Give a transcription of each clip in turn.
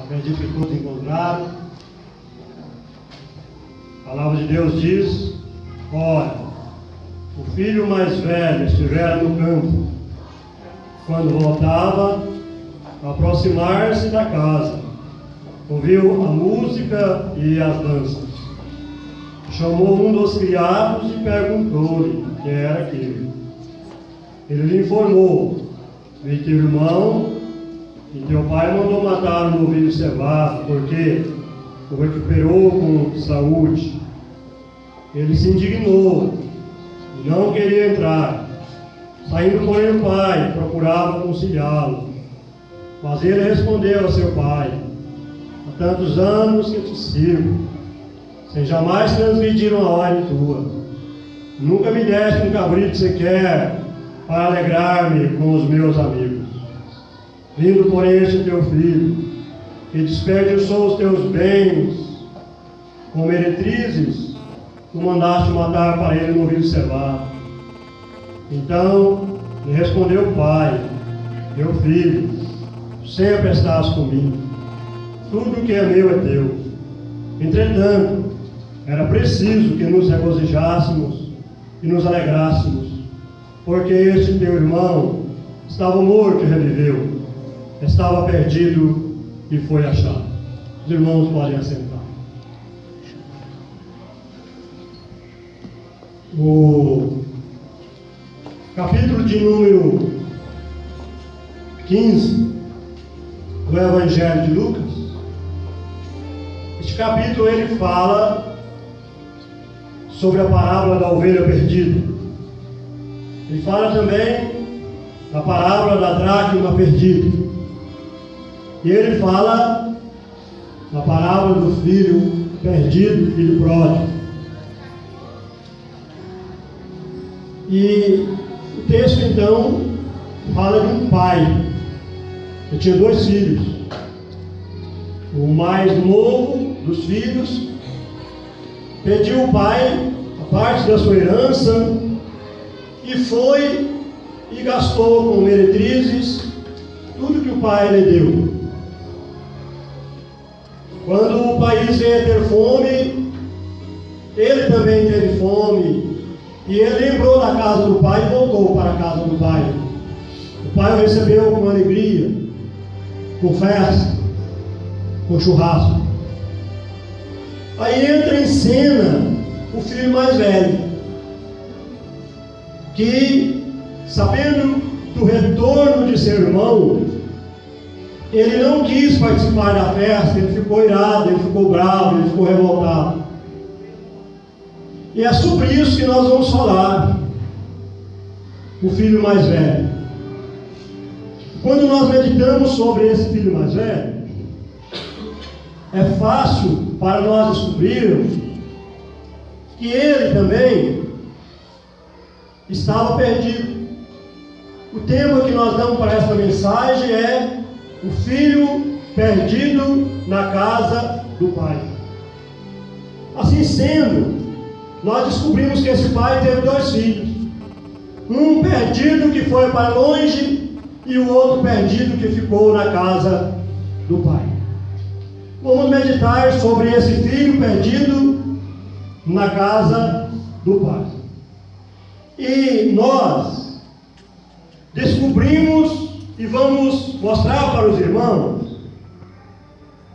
Acredito que todos encontraram. A palavra de Deus diz: ora, o filho mais velho estivera no campo. Quando voltava, aproximar-se da casa, ouviu a música e as danças. Chamou um dos criados e perguntou-lhe o que era aquilo. Ele lhe informou: vi teu irmão e teu pai mandou matar um novilho cevado, porque o recuperou com saúde. Ele se indignou e não queria entrar. Saindo, porém, o pai procurava conciliá-lo. Mas ele respondeu a seu pai: há tantos anos que te sirvo, sem jamais transgredir uma ordem tua. Nunca me deste um cabrito sequer para alegrar-me com os meus amigos. Vindo, porém, este teu filho, que desperdiçou os teus bens com meretrizes, tu mandaste matar para ele um novilho cevado. Então lhe respondeu o pai: meu filho, sempre estás comigo, tudo que é meu é teu. Entretanto, era preciso que nos regozijássemos e nos alegrássemos, porque este teu irmão estava morto e reviveu, estava perdido e foi achado. Os irmãos podem assentar. O capítulo de número 15 do Evangelho de Lucas. Este capítulo ele fala sobre a parábola da ovelha perdida. Ele fala também da parábola da dracma perdida. E ele fala da parábola do filho perdido, filho pródigo. E o texto então fala de um pai que tinha 2 filhos. O mais novo dos filhos pediu ao pai a parte da sua herança e foi e gastou com meretrizes tudo que o pai lhe deu. Quando o país ia ter fome, ele também teve fome. E ele lembrou da casa do pai e voltou para a casa do pai. O pai o recebeu com alegria, com festa, com churrasco. Aí entra em cena o filho mais velho, que, sabendo do retorno de seu irmão, ele não quis participar da festa, ele ficou irado, ele ficou bravo, ele ficou revoltado. E é sobre isso que nós vamos falar. O filho mais velho. Quando nós meditamos sobre esse filho mais velho, é fácil para nós descobrirmos que ele também estava perdido. O tema que nós damos para essa mensagem é o filho perdido na casa do pai. Assim sendo, nós descobrimos que esse pai teve 2 filhos. Um perdido que foi para longe e o outro perdido que ficou na casa do pai. Vamos meditar sobre esse filho perdido na casa do pai. E nós descobrimos e vamos mostrar para os irmãos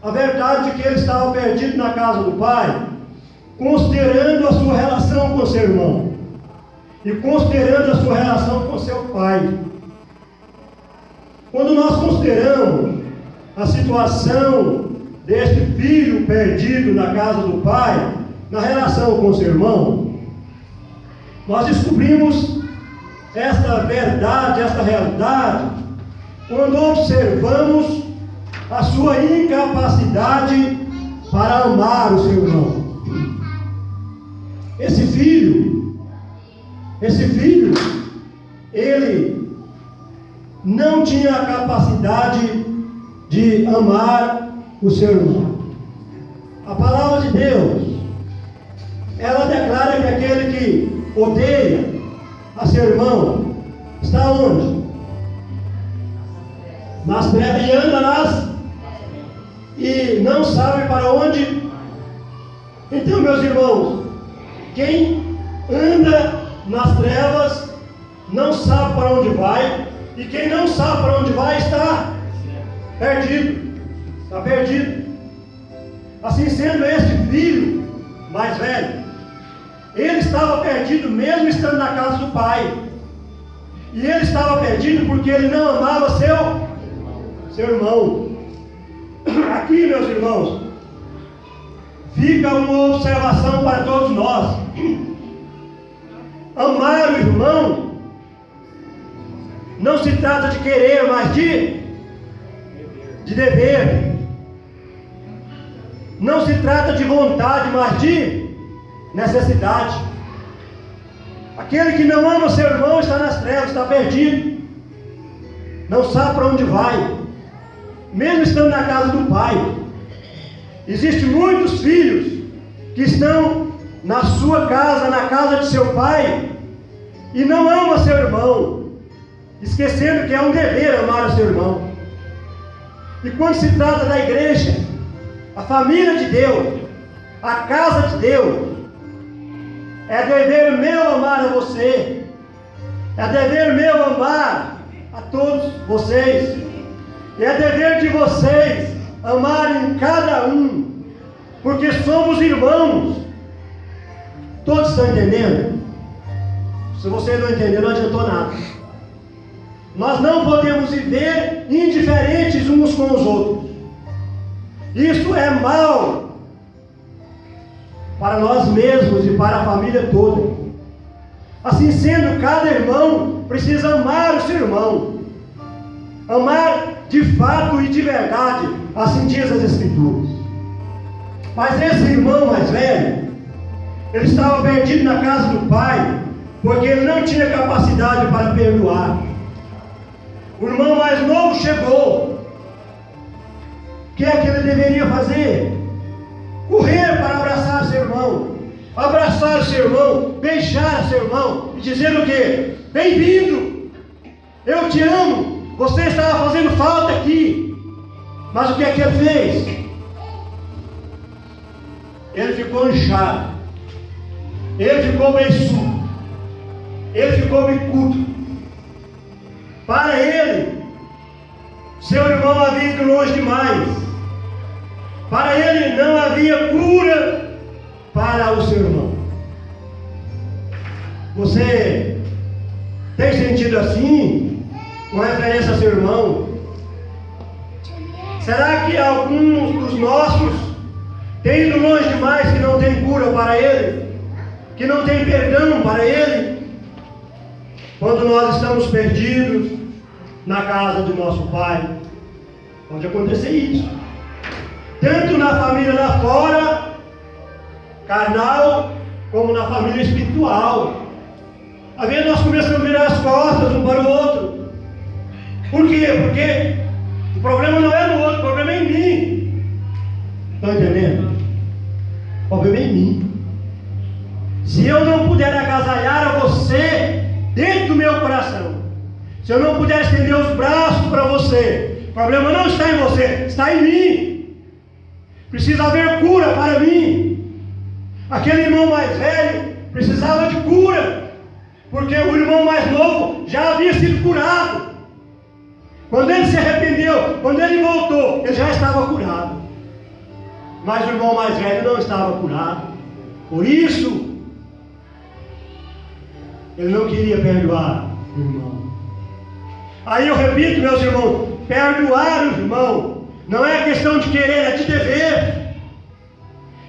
a verdade de que ele estava perdido na casa do pai, considerando a sua relação com seu irmão e considerando a sua relação com seu pai. Quando nós consideramos a situação deste filho perdido na casa do pai, na relação com seu irmão, nós descobrimos esta verdade, esta realidade, quando observamos a sua incapacidade para amar o seu irmão. Esse filho, ele não tinha a capacidade de amar o seu irmão. A palavra de Deus, ela declara que aquele que odeia a seu irmão está onde? Nas trevas, e anda nas e não sabe para onde. Então, meus irmãos, quem anda nas trevas não sabe para onde vai, e quem não sabe para onde vai está perdido. Está perdido. Assim sendo, este filho mais velho, ele estava perdido mesmo estando na casa do pai. E ele estava perdido porque ele não amava seu irmão. Aqui, meus irmãos, fica uma observação para todos nós. Amar o irmão não se trata de querer, mas de dever. Não se trata de vontade, mas de necessidade. Aquele que não ama seu irmão está nas trevas, está perdido, não sabe para onde vai, mesmo estando na casa do pai. Existem muitos filhos que estão na sua casa, na casa de seu pai, e não amam seu irmão, esquecendo que é um dever amar o seu irmão. E quando se trata da igreja, a família de Deus, a casa de Deus, é dever meu amar a você, é dever meu amar a todos vocês, e é dever de vocês amarem cada um, porque somos irmãos. Todos estão entendendo? Se você não entender, não adiantou nada. Nós não podemos viver indiferentes uns com os outros. Isso é mal para nós mesmos e para a família toda. Assim sendo, cada irmão precisa amar o seu irmão, amar de fato e de verdade, assim diz as Escrituras. Mas esse irmão mais velho, ele estava perdido na casa do pai, porque ele não tinha capacidade para perdoar. O irmão mais novo chegou. O que é que ele deveria fazer? Correr para abraçar seu irmão, abraçar seu irmão, beijar seu irmão e dizer o quê? Bem-vindo, eu te amo, você estava fazendo falta aqui. Mas o que é que ele fez? Ele ficou inchado, ele ficou beiçudo, ele ficou bicudo. Para ele, seu irmão havia ido longe demais. Para ele não havia cura para o seu irmão. Você tem sentido assim, com referência a seu irmão? Será que alguns dos nossos têm ido longe demais, que não tem cura para ele, que não tem perdão para ele? Quando nós estamos perdidos na casa do nosso pai, pode acontecer isso. Tanto na família lá fora, carnal, como na família espiritual. Às vezes nós começamos a virar as costas um para o outro. Por quê? Porque o problema não é no outro, o problema é em mim. Estão entendendo? O problema é em mim. Se eu não puder agasalhar a você dentro do meu coração, se eu não puder estender os braços para você, o problema não está em você, está em mim. Precisa haver cura para mim. Aquele irmão mais velho precisava de cura, porque o irmão mais novo já havia sido curado. Quando ele se arrependeu, quando ele voltou, ele já estava curado. Mas o irmão mais velho não estava curado. Por isso, ele não queria perdoar o irmão. Aí eu repito, meus irmãos, perdoar o irmão não é questão de querer, é de dever.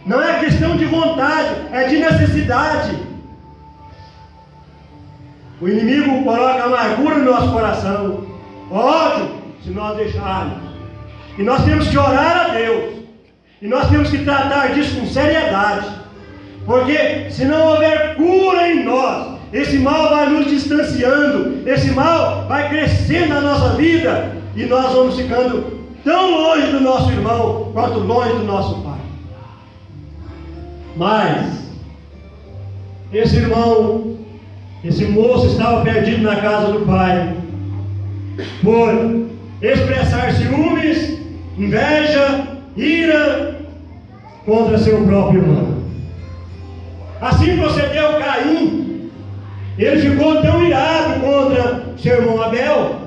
Não é questão de vontade, é de necessidade. O inimigo coloca amargura no nosso coração, ódio, se nós deixarmos. E nós temos que orar a Deus. E nós temos que tratar disso com seriedade. Porque se não houver cura em nós, esse mal vai nos distanciando, esse mal vai crescendo na nossa vida, e nós vamos ficando tão longe do nosso irmão, quanto longe do nosso pai. Mas, esse irmão, esse moço estava perdido na casa do pai, por expressar ciúmes, inveja, ira contra seu próprio irmão. Assim procedeu Caim. Ele ficou tão irado contra seu irmão Abel,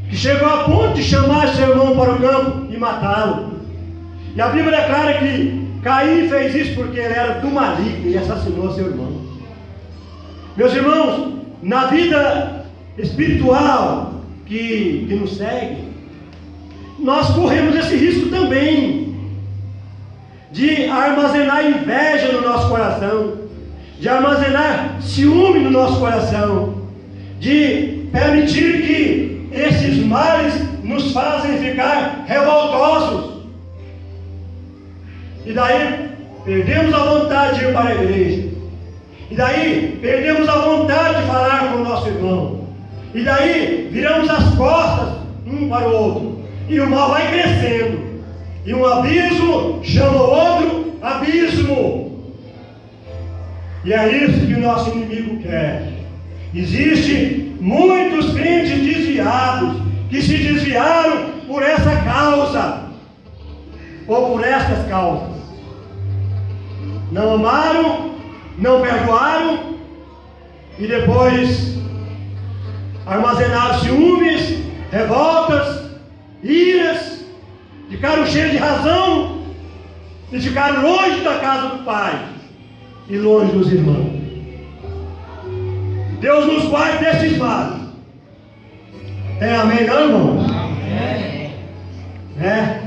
que chegou a ponto de chamar seu irmão para o campo e matá-lo. E a Bíblia declara que Caim fez isso porque ele era do maligno e assassinou seu irmão. Meus irmãos, na vida espiritual que nos segue, nós corremos esse risco também de armazenar inveja no nosso coração, de armazenar ciúme no nosso coração, de permitir que esses males nos fazem ficar revoltosos. E daí perdemos a vontade de ir para a igreja. E daí perdemos a vontade de falar com o nosso irmão. E daí viramos as costas um para o outro. E o mal vai crescendo. E um abismo chama o outro abismo. E é isso que o nosso inimigo quer. Existem muitos crentes desviados que se desviaram por essa causa, ou por estas causas. Não amaram, não perdoaram, e depois armazenaram ciúmes, revoltas, iras, ficaram cheios de razão e ficaram longe da casa do Pai e longe dos irmãos. Deus nos guarde desses males. É amém, não, irmão? Amém.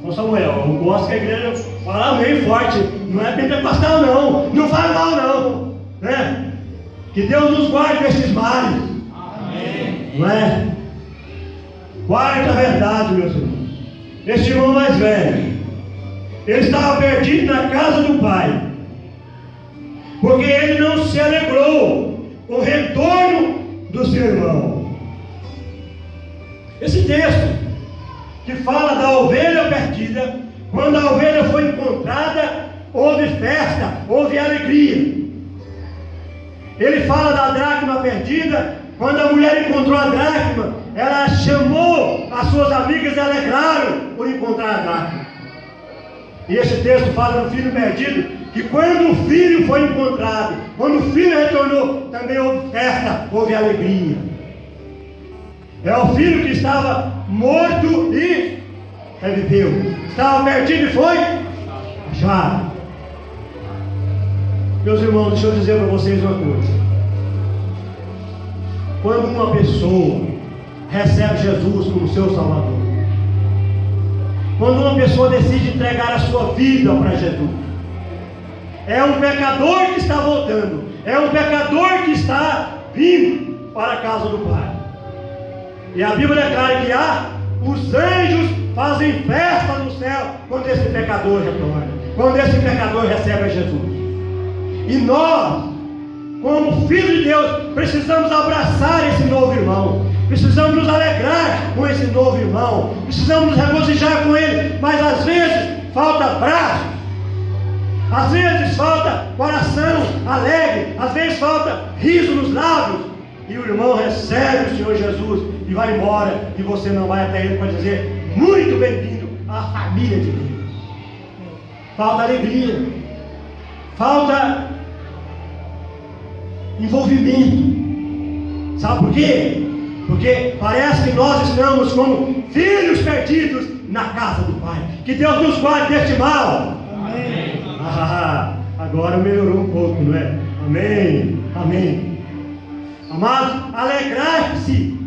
Ô Samuel, eu gosto que a igreja fala amém forte. Não é pentecostal, não. Não fala mal, não. Que Deus nos guarde desses males. Amém. Não é? Quarta verdade, meus irmãos. Este irmão mais velho, ele estava perdido na casa do pai, porque ele não se alegrou com o retorno do seu irmão. Esse texto que fala da ovelha perdida, quando a ovelha foi encontrada, houve festa, houve alegria. Ele fala da dracma perdida, quando a mulher encontrou a dracma, ela chamou as suas amigas e alegraram por encontrar a dracma. E esse texto fala do filho perdido, que quando o filho foi encontrado, quando o filho retornou, também houve festa, houve alegria. É o filho que estava morto e reviveu, estava perdido e foi achado. Meus irmãos, deixa eu dizer para vocês uma coisa. Quando uma pessoa recebe Jesus como seu Salvador, quando uma pessoa decide entregar a sua vida para Jesus, é um pecador que está voltando, é um pecador que está vindo para a casa do Pai. E a Bíblia declara que os anjos fazem festa no céu quando esse pecador retorna, quando esse pecador recebe a Jesus. E nós, como filhos de Deus, precisamos abraçar esse novo irmão, precisamos nos alegrar com esse novo irmão, precisamos nos regozijar com ele, mas às vezes falta braço, às vezes falta coração alegre, às vezes falta riso nos lábios, e o irmão recebe o Senhor Jesus e vai embora, e você não vai até ele para dizer: muito bem-vindo à família de Deus. Falta alegria, falta envolvimento. Sabe por quê? Porque parece que nós estamos como filhos perdidos na casa do Pai. Que Deus nos guarde deste mal. Amém. Agora melhorou um pouco, não é? Amém. Amém. Amados, alegrar-se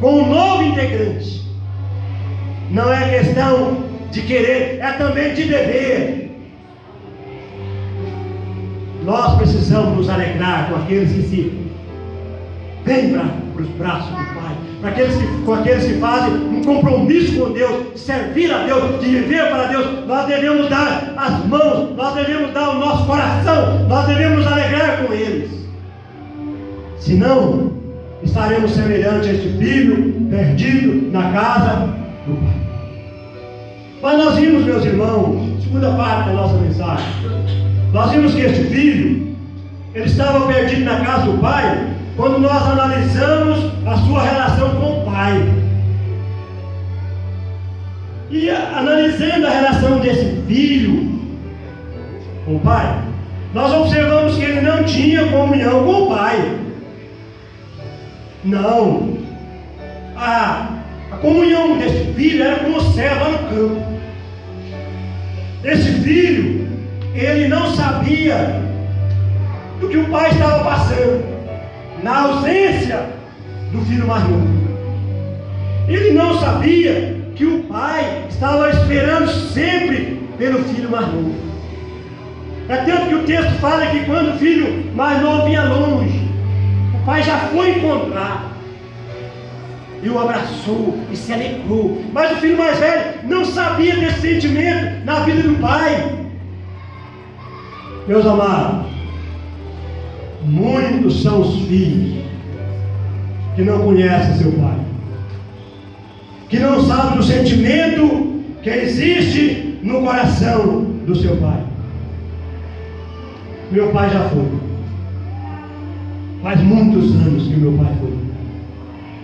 com um novo integrante não é questão de querer, é também de dever. Nós precisamos nos alegrar com aqueles que se vêm para os braços do Pai, com aqueles que fazem um compromisso com Deus, de servir a Deus, de viver para Deus. Nós devemos dar as mãos, nós devemos dar o nosso coração, nós devemos nos alegrar com eles. Senão, estaremos semelhantes a este filho perdido na casa do Pai. Mas nós vimos, meus irmãos, segunda parte da nossa mensagem, nós vimos que este filho, ele estava perdido na casa do Pai, quando nós analisamos a sua relação com o Pai. E analisando a relação desse filho com o pai, nós observamos que ele não tinha comunhão com o pai. Não. A comunhão desse filho era com o céu lá no campo. Esse filho, ele não sabia do que o pai estava passando, na ausência do filho mais novo. Ele não sabia que o pai estava esperando sempre pelo filho mais novo. É tanto que o texto fala que quando o filho mais novo vinha longe, o pai já foi encontrar e o abraçou e se alegrou. Mas o filho mais velho não sabia desse sentimento na vida do pai. Meus amados, muitos são os filhos que não conhecem seu pai, que não sabem do sentimento que existe no coração do seu pai. Meu pai já foi. Faz muitos anos que meu pai foi.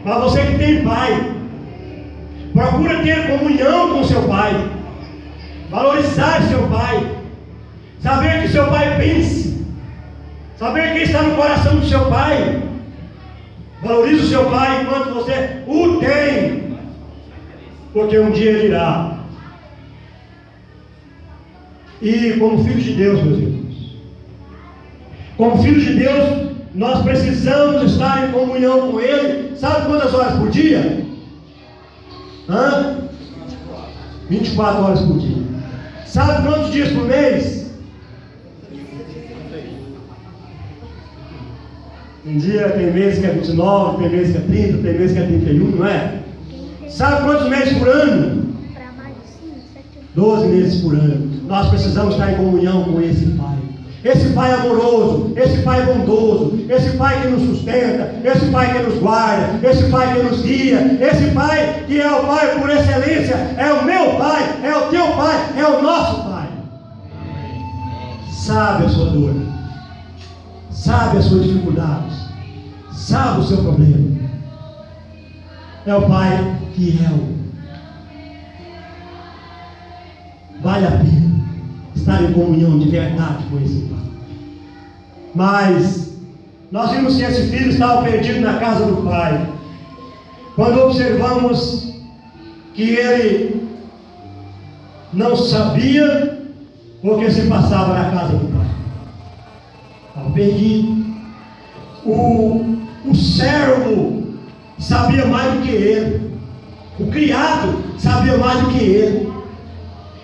Mas você que tem pai, procura ter comunhão com seu pai, valorizar seu pai, saber que seu pai pensa, saber quem está no coração do seu pai. Valorize o seu pai enquanto você o tem, porque um dia ele irá. E como filhos de Deus, meus irmãos, como filhos de Deus, nós precisamos estar em comunhão com Ele. Sabe quantas horas por dia? 24 horas por dia. Sabe quantos dias por mês? Tem meses que é 29, tem meses que é 30, tem meses que é 31, não é? Sabe quantos meses por ano? 12 meses por ano. Nós precisamos estar em comunhão com esse Pai. Esse Pai amoroso, esse Pai bondoso, esse Pai que nos sustenta, esse Pai que nos guarda, esse Pai que nos guia, esse Pai que é o Pai por excelência, é o meu Pai, é o teu Pai, é o nosso Pai. Sabe a sua dor, sabe as suas dificuldades, sabe o seu problema. É o Pai fiel. Vale a pena estar em comunhão de verdade com esse Pai. Mas nós vimos que esse filho estava perdido na casa do pai. Quando observamos que ele não sabia o que se passava na casa do pai, estava perdido. O servo sabia mais do que ele, o criado sabia mais do que ele.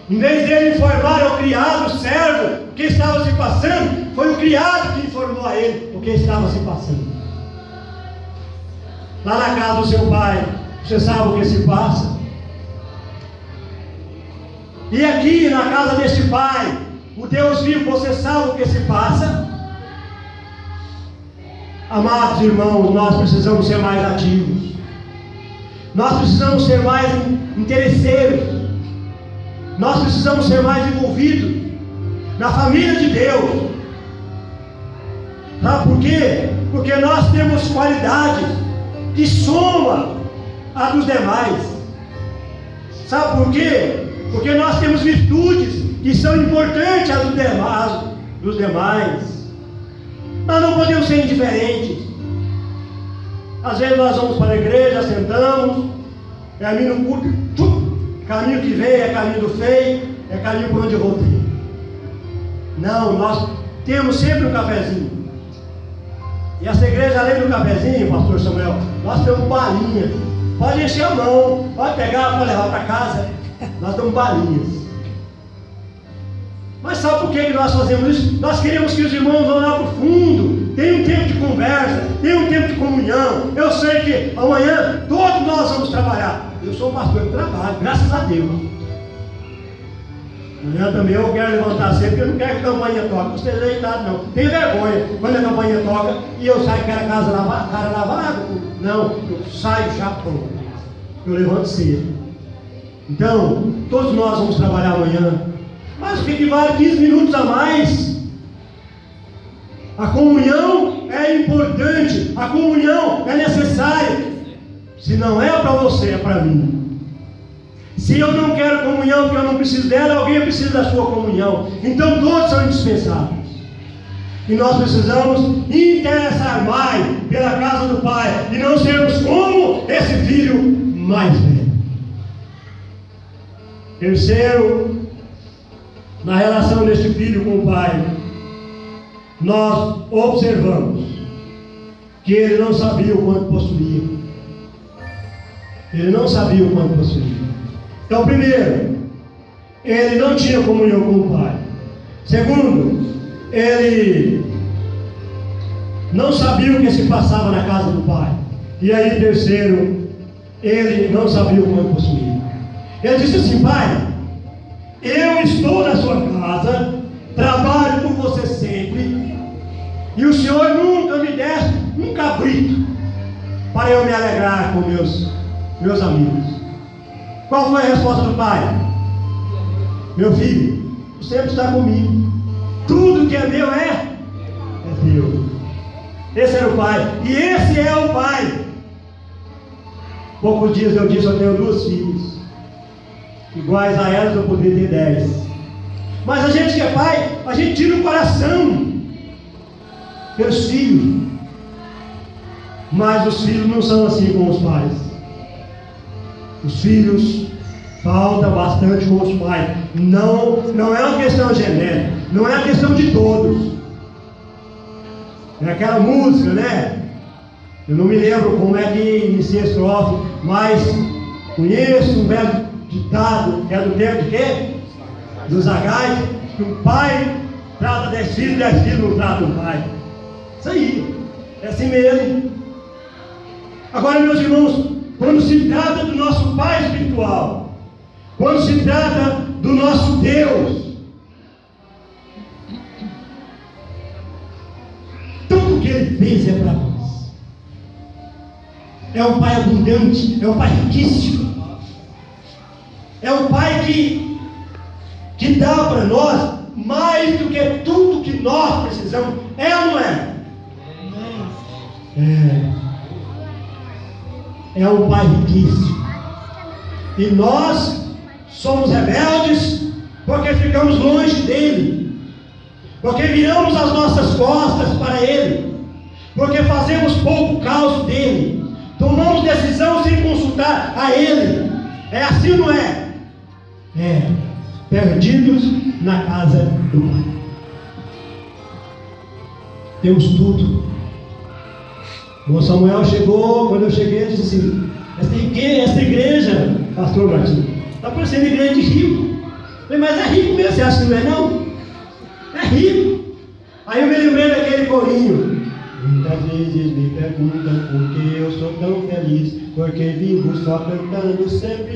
Em vez dele informar ao criado, o servo, o que estava se passando, foi o criado que informou a ele o que estava se passando. Lá na casa do seu pai, você sabe o que se passa? E aqui na casa deste pai, o Deus vivo, você sabe o que se passa? Amados irmãos, nós precisamos ser mais ativos. Nós precisamos ser mais interesseiros. Nós precisamos ser mais envolvidos na família de Deus. Sabe por quê? Porque nós temos qualidades que soma a dos demais. Sabe por quê? Porque nós temos virtudes que são importantes às dos demais. Nós não podemos ser indiferentes. Às vezes nós vamos para a igreja, sentamos, termina o culto, caminho que vem é caminho do feio, é caminho por onde eu voltei. Não, nós temos sempre um cafezinho. E essa igreja, além do cafezinho, pastor Samuel, nós temos balinha. Pode encher a mão, pode pegar, pode levar para casa. Nós temos balinhas. Mas sabe por que nós fazemos isso? Nós queremos que os irmãos vão lá para o fundo, tenham um tempo de conversa, tenham um tempo de comunhão. Eu sei que amanhã todos nós vamos trabalhar. Eu sou um pastor que trabalho, graças a Deus. Amanhã também eu quero levantar cedo, porque eu não quero que a campainha toque. Não esteja deitado, não. Tenho vergonha quando a campainha toca e eu saio com a cara lavada. Não, eu saio já pronto. Eu levanto cedo. Então, todos nós vamos trabalhar amanhã. Mas o que vale 15 minutos a mais? A comunhão é importante, a comunhão é necessária. Se não é para você, é para mim. Se eu não quero comunhão, porque eu não preciso dela, alguém precisa da sua comunhão. Então todos são indispensáveis. E nós precisamos interessar mais pela casa do Pai e não sermos como esse filho mais velho. Terceiro, na relação deste filho com o Pai, nós observamos que ele não sabia o quanto possuía. Ele não sabia o quanto possuía. Então, primeiro, ele não tinha comunhão com o Pai. Segundo, ele não sabia o que se passava na casa do Pai. E aí, terceiro, ele não sabia o quanto possuía. Ele disse assim: Pai, eu estou na sua casa, trabalho por você sempre, e o Senhor nunca me desse um cabrito para eu me alegrar com meus amigos. Qual foi a resposta do pai? Meu filho, você sempre está comigo. Tudo que é meu é teu. Esse era o pai. E esse é o pai. Poucos dias eu disse: eu tenho 2 filhos. Iguais a elas eu poderia ter 10. Mas a gente que é pai, a gente tira o coração pelos filhos. Mas os filhos não são assim com os pais. Os filhos faltam bastante com os pais. Não é uma questão genérica, não é uma questão de todos. É aquela música, né? Eu não me lembro como é que inicia a estrofe, mas conheço um velho ditado, que é do tempo de quê? Dos Zagais, que um pai trata 10 filhos, 10 filhos não tratam um pai. Isso aí, é assim mesmo. Agora, meus irmãos, quando se trata do nosso Pai espiritual, quando se trata do nosso Deus, tudo que Ele fez é para nós. É um Pai abundante, é um Pai riquíssimo, é um Pai que dá para nós mais do que tudo que nós precisamos. É ou não é? É um Pai riquíssimo. E nós somos rebeldes porque ficamos longe dele, porque viramos as nossas costas para ele, porque fazemos pouco caso dele, tomamos decisão sem consultar a ele. É assim ou não é? Perdidos na casa do Pai. Temos tudo. O Samuel chegou, quando eu cheguei, ele disse assim: essa igreja, pastor Martinho, está parecendo igreja de rico. Eu falei: mas é rico mesmo, você acha que não é não? É rico. Aí eu me lembrei daquele corinho: muitas vezes me perguntam por que eu sou tão feliz, porque vivo só cantando sempre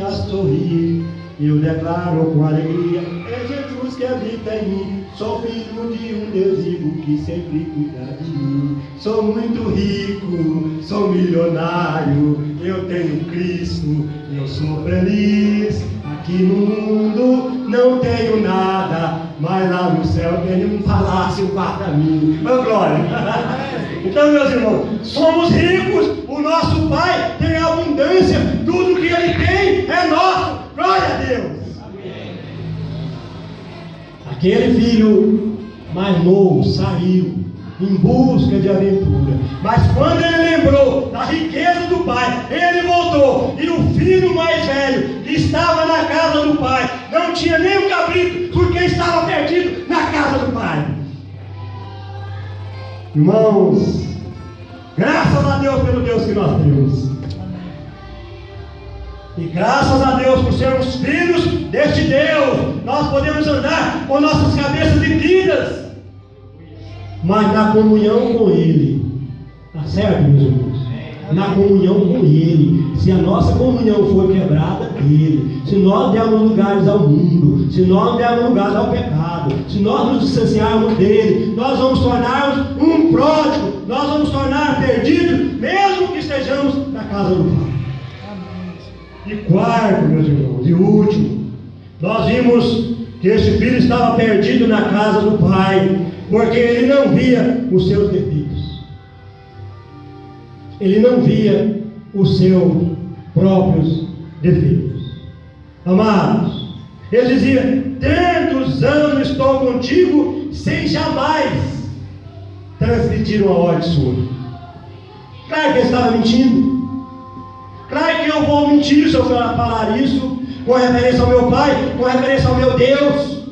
a sorrir. Eu declaro com alegria: é Jesus que habita em mim. Sou filho de um Deus vivo que sempre cuida de mim. Sou muito rico, sou milionário, eu tenho Cristo, eu sou feliz. Aqui no mundo não tenho nada, mas lá no céu tenho um palácio para mim. Ô glória! Então, meus irmãos, somos ricos, o nosso Pai tem abundância, tudo que Ele tem é nosso. Glória a Deus! Aquele filho mais novo saiu em busca de aventura, mas quando ele lembrou da riqueza do pai, ele voltou. E o filho mais velho, que estava na casa do pai, não tinha nem um cabrito, porque estava perdido na casa do pai. Irmãos, graças a Deus pelo Deus que nós temos. E graças a Deus por sermos filhos deste Deus, nós podemos andar com nossas cabeças erguidas, mas na comunhão com Ele. Está certo, meus irmãos? Na comunhão com Ele. Se a nossa comunhão for quebrada, Ele. Se nós dermos lugares ao mundo, se nós dermos lugares ao pecado, se nós nos distanciarmos dele, nós vamos tornar-nos um pródigo, nós vamos tornar perdidos, mesmo que estejamos na casa do Pai. E quarto, meus irmãos, e último, nós vimos que este filho estava perdido na casa do pai, porque ele não via os seus defeitos, ele não via os seus próprios defeitos. Amados, ele dizia: tantos anos estou contigo, sem jamais transmitir uma ordem sua. Claro que ele estava mentindo. Claro que eu vou mentir se eu falar isso com referência ao meu Pai, com referência ao meu Deus.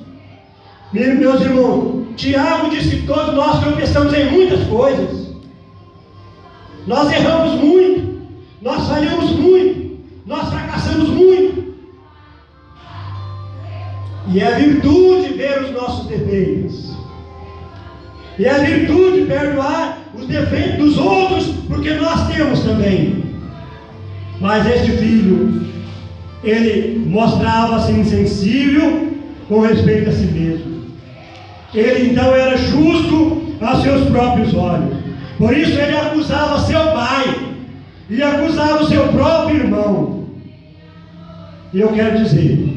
Meus irmãos, Tiago disse que todos nós tropeçamos em muitas coisas. Nós erramos muito, nós falhamos muito, nós fracassamos muito. E é virtude ver os nossos defeitos. E é virtude perdoar os defeitos dos outros, porque nós temos também. Mas este filho, ele mostrava-se insensível com respeito a si mesmo. Ele então era justo a seus próprios olhos. Por isso ele acusava seu pai e acusava o seu próprio irmão. E eu quero dizer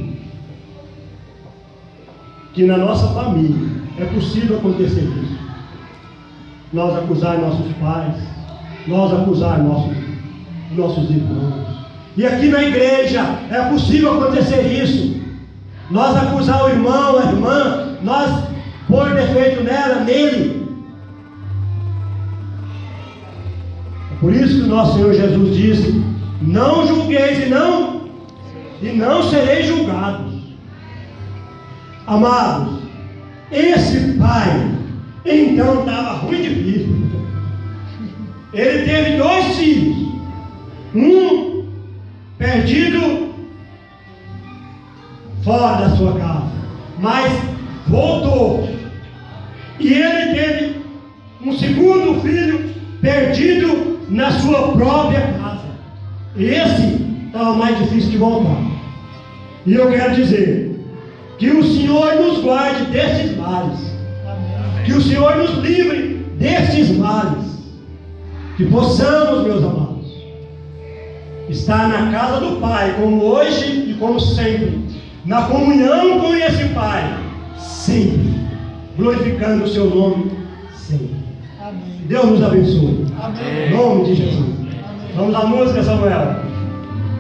que na nossa família é possível acontecer isso. Nós acusar nossos pais, nós acusar nossos irmãos. E aqui na igreja é possível acontecer isso. Nós acusar o irmão, a irmã, nós pôr defeito nela, nele. É por isso que o nosso Senhor Jesus disse: não julgueis e não sereis julgados. Amados, esse pai então estava ruim de filho. Ele teve 2 filhos, um perdido fora da sua casa, mas voltou. E ele teve um segundo filho perdido na sua própria casa. Esse estava mais difícil de voltar. E eu quero dizer que o Senhor nos guarde destes males. Amém. Que o Senhor nos livre destes males. Que possamos, meus amados, estar na casa do Pai, como hoje e como sempre, na comunhão com esse Pai, sempre, glorificando o seu nome, sempre. Amém. Deus nos abençoe. Amém. Em nome de Jesus. Amém. Vamos à música, Samuel.